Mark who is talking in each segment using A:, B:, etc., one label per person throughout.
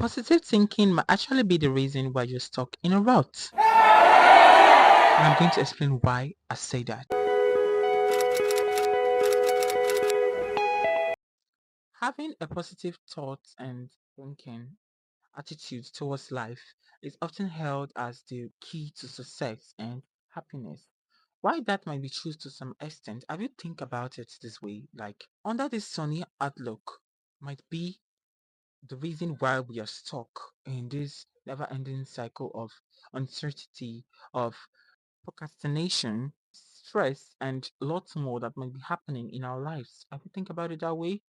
A: Positive thinking might actually be the reason why you're stuck in a rut. And I'm going to explain why I say that. Having a positive thought and thinking attitude towards life is often held as the key to success and happiness. Why that might be true to some extent, have you think about it this way? Like under this sunny outlook might be the reason why we are stuck in this never-ending cycle of uncertainty, of procrastination, stress, and lots more that might be happening in our lives. Have you think about it that way?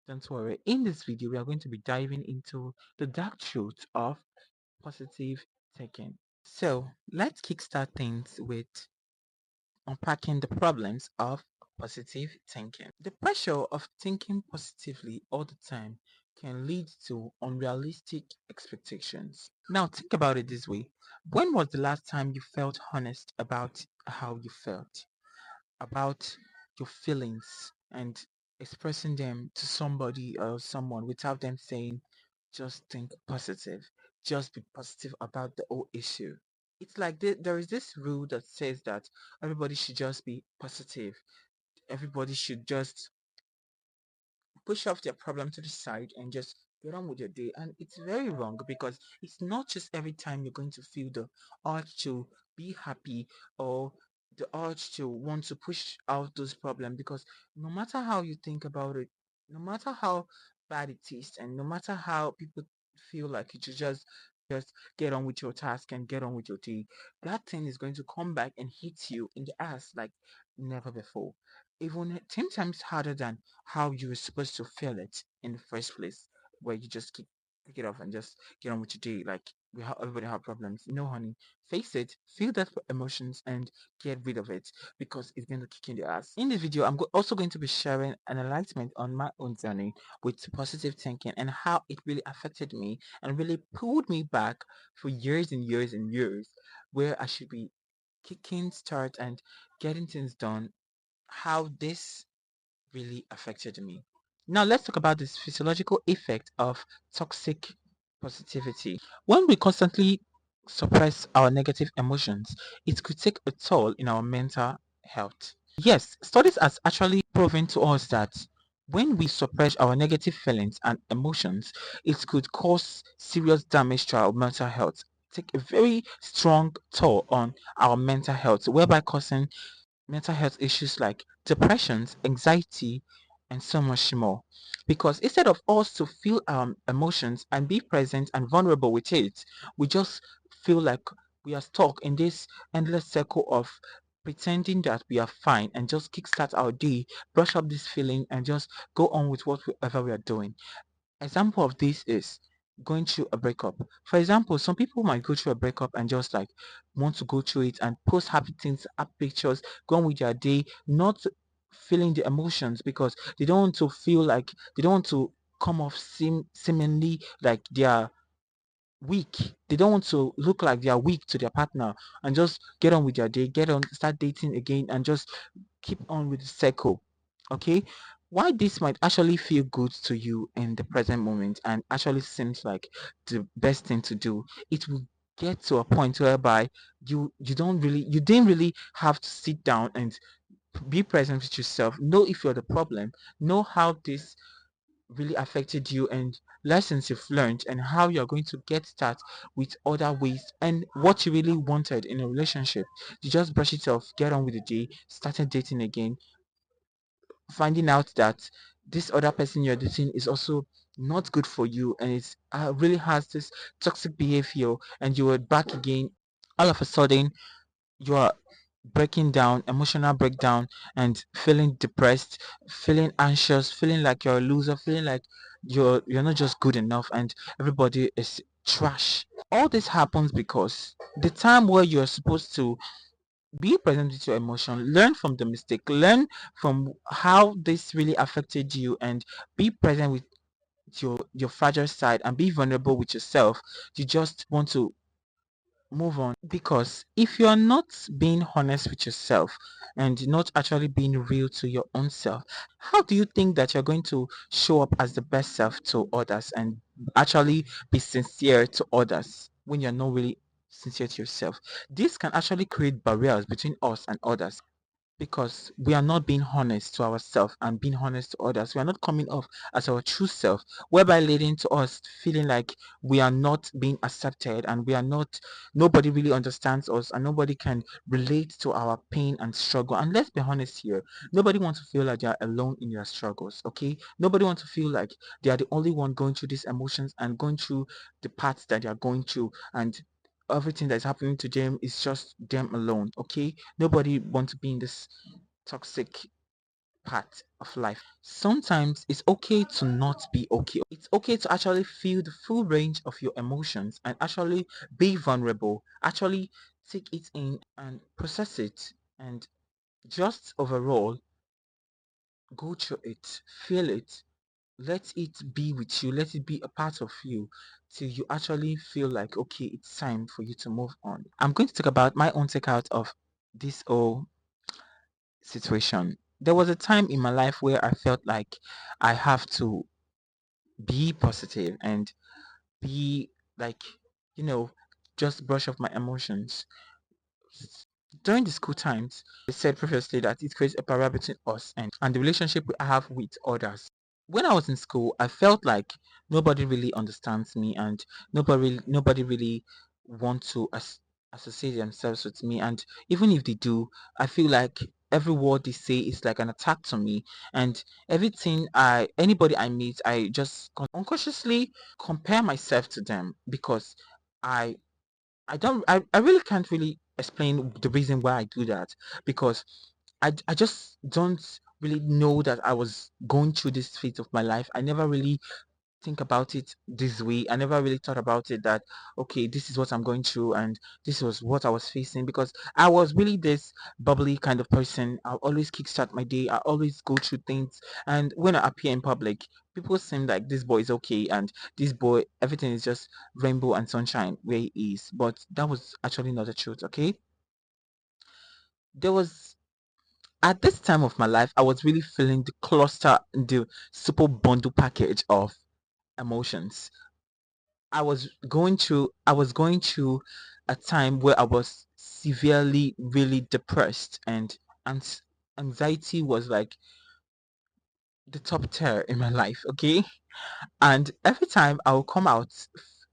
A: Don't worry. In this video, we are going to be diving into the dark truth of positive thinking. So let's kickstart things with unpacking the problems of positive thinking. The pressure of thinking positively all the time can lead to unrealistic expectations. Now, think about it this way. When was the last time you felt honest about how you felt, about your feelings, and expressing them to somebody or someone without them saying, just think positive, just be positive about the whole issue? It's like there is this rule that says that everybody should just be positive. Everybody should just push off their problem to the side and just get on with your day. And it's very wrong because it's not just every time you're going to feel the urge to be happy or the urge to want to push out those problems, because no matter how you think about it, no matter how bad it is, and no matter how people feel like you should just get on with your task and get on with your day, that thing is going to come back and hit you in the ass like never before, even 10 times harder than how you were supposed to feel it in the first place, where you just kick it off and just get on with your day. Like everybody have problems. No, honey, face it, feel that emotions, and get rid of it because it's going to kick in the ass. In this video, I'm also going to be sharing an enlightenment on my own journey with positive thinking and how it really affected me and really pulled me back for years and years and years, where I should be kicking start and getting things done, how this really affected me. Now let's talk about this physiological effect of toxic positivity. When we constantly suppress our negative emotions, it could take a toll in our mental health. Yes, studies has actually proven to us that when we suppress our negative feelings and emotions, it could cause serious damage to our mental health, take a very strong toll on our mental health, whereby causing mental health issues like depressions, anxiety, and so much more. Because instead of us to feel our emotions and be present and vulnerable with it, we just feel like we are stuck in this endless circle of pretending that we are fine and just kickstart our day, brush up this feeling, and just go on with whatever we are doing. Example of this is going through a breakup. For example, some people might go through a breakup and just like want to go through it and post happy things, happy pictures, go on with their day, not feeling the emotions because they don't want to feel like they don't want to come off seemingly like they are weak. They don't want to look like they are weak to their partner and just get on with their day, get on, start dating again, and just keep on with the cycle. Okay, why this might actually feel good to you in the present moment and actually seems like the best thing to do, it will get to a point whereby you didn't really have to sit down and be present with yourself, know if you're the problem, know how this really affected you and lessons you've learned and how you're going to get start with other ways and what you really wanted in a relationship. You just brush it off, get on with the day, started dating again, finding out that this other person you're dating is also not good for you and it's really has this toxic behavior, and you are back again. All of a sudden you are breaking down, emotional breakdown, and feeling depressed, feeling anxious, feeling like you're a loser, feeling like you're not just good enough and everybody is trash. All this happens because the time where you're supposed to be present with your emotion, learn from the mistake, learn from how this really affected you, and be present with your fragile side and be vulnerable with yourself. You just want to move on, because if you are not being honest with yourself and not actually being real to your own self, how do you think that you're going to show up as the best self to others and actually be sincere to others when you're not really sincere to yourself? This can actually create barriers between us and others, because we are not being honest to ourselves and being honest to others. We are not coming off as our true self, whereby leading to us feeling like we are not being accepted and we are not, nobody really understands us and nobody can relate to our pain and struggle. And let's be honest here, nobody wants to feel like they are alone in their struggles, okay? Nobody wants to feel like they are the only one going through these emotions and going through the parts that they are going through, and everything that's happening to them is just them alone, okay? Nobody wants to be in this toxic part of life. Sometimes it's okay to not be okay. It's okay to actually feel the full range of your emotions and actually be vulnerable, actually take it in and process it, and just overall go through it, feel it, let it be with you, let it be a part of you till you actually feel like, okay, it's time for you to move on. I'm going to talk about my own takeout of this whole situation. There was a time in my life where I felt like I have to be positive and be like, you know, just brush off my emotions. During the school times, I said previously that it creates a barrier between us and the relationship we have with others. When I was in school, I felt like nobody really understands me and nobody really want to associate themselves with me. And even if they do, I feel like every word they say is like an attack to me. And everything anybody I meet, I just unconsciously compare myself to them, because I I really can't really explain the reason why I do that, because I just don't really know that I was going through this phase of my life. I never really think about it this way. I never really thought about it that, okay, this is what I'm going through and this was what I was facing, because I was really this bubbly kind of person. I always kickstart my day. I always go through things, and when I appear in public, people seem like this boy is okay and this boy, everything is just rainbow and sunshine where he is. But that was actually not the truth, okay? There was, at this time of my life, I was really feeling the cluster, the super bundle package of emotions. I was going through a time where I was severely really depressed, and anxiety was like the top tier in my life, okay? And every time I will come out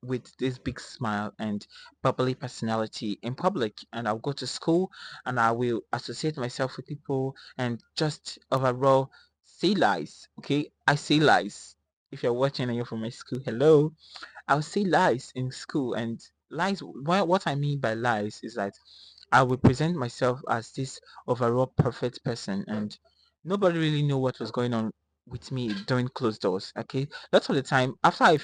A: with this big smile and bubbly personality in public, and I'll go to school and I will associate myself with people and just overall say lies, okay? I say lies. If you're watching and you're from my school, hello. I'll say lies in school, and lies. What I mean by lies is that I will present myself as this overall perfect person, and nobody really knew what was going on with me during closed doors. Okay, lots of the time after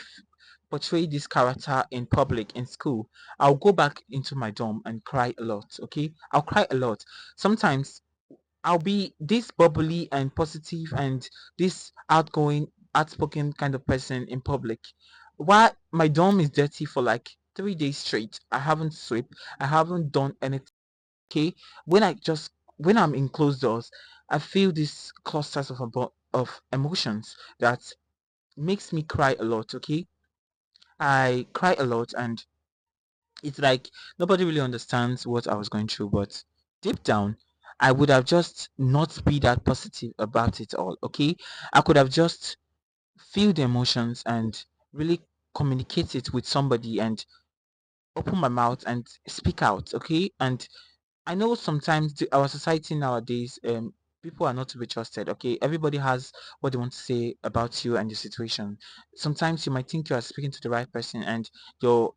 A: portray this character in public in school, I'll go back into my dorm and cry a lot. Okay, I'll cry a lot. Sometimes I'll be this bubbly and positive and this outgoing, outspoken kind of person in public. While my dorm is dirty for like 3 days straight, I haven't swept, I haven't done anything. Okay, when I just when I'm in closed doors, I feel these clusters of emotions that makes me cry a lot. Okay, I cry a lot, and it's like nobody really understands what I was going through, but deep down, I would have just not be that positive about it all. Okay, I could have just feel the emotions and really communicate it with somebody and open my mouth and speak out. Okay, and I know sometimes our society nowadays, people are not to be trusted. Okay, everybody has what they want to say about you and your situation. Sometimes you might think you are speaking to the right person, and your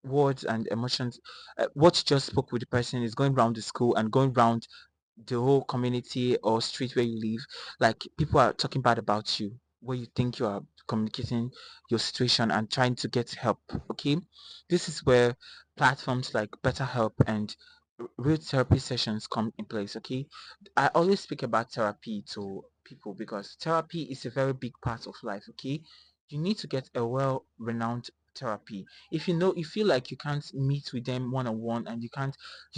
A: words and emotions, what you just spoke with the person is going around the school and going around the whole community or street where you live. Like people are talking bad about you, where you think you are communicating your situation and trying to get help. Okay, this is where platforms like BetterHelp and real therapy sessions come in place. Okay, I always speak about therapy to people because therapy is a very big part of life. Okay, you need to get a well-renowned therapy. If you feel like you can't meet with them one on one and you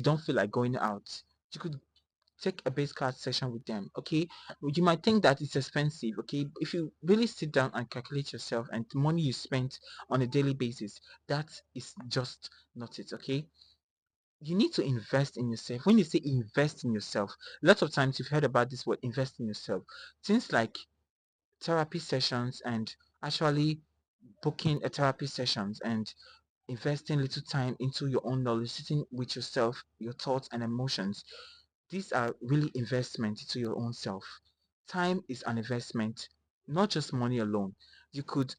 A: don't feel like going out, you could take a base class session with them. Okay, you might think that it's expensive. Okay, if you really sit down and calculate yourself and the money you spend on a daily basis, that is just not it. Okay, you need to invest in yourself. When you say invest in yourself, lots of times you've heard about this word invest in yourself. Things like therapy sessions and actually booking a therapy sessions and investing little time into your own knowledge, sitting with yourself, your thoughts and emotions. These are really investment into your own self. Time is an investment, not just money alone. You could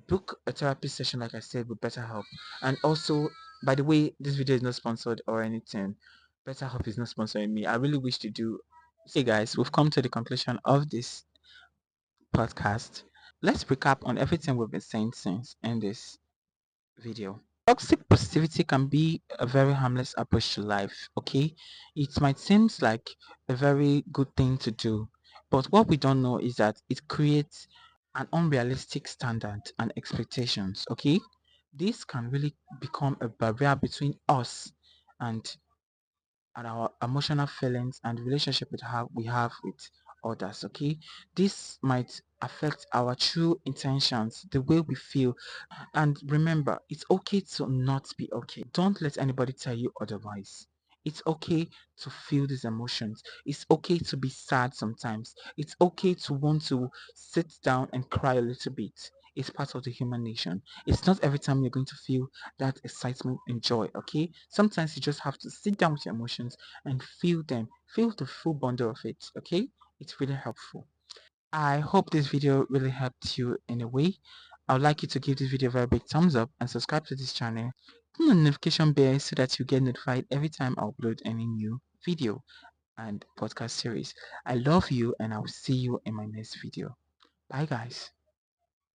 A: book a therapy session, like I said, with BetterHelp. And also, by the way, this video is not sponsored or anything. BetterHelp is not sponsoring me. I really wish to do. Hey guys, we've come to the conclusion of this podcast. Let's recap on everything we've been saying since in this video. Toxic positivity can be a very harmless approach to life, okay? It might seem like a very good thing to do, but what we don't know is that it creates an unrealistic standard and expectations, okay? This can really become a barrier between us and our emotional feelings and relationship we have with others, okay? This might affect our true intentions, the way we feel. And remember, it's okay to not be okay. Don't let anybody tell you otherwise. It's okay to feel these emotions. It's okay to be sad sometimes. It's okay to want to sit down and cry a little bit. It's part of the human nation. It's not every time you're going to feel that excitement and joy, okay? Sometimes you just have to sit down with your emotions and feel them. Feel the full bundle of it, okay? It's really helpful. I hope this video really helped you in a way. I would like you to give this video a very big thumbs up and subscribe to this channel. Turn on the notification bell so that you get notified every time I upload any new video and podcast series. I love you and I will see you in my next video. Bye guys.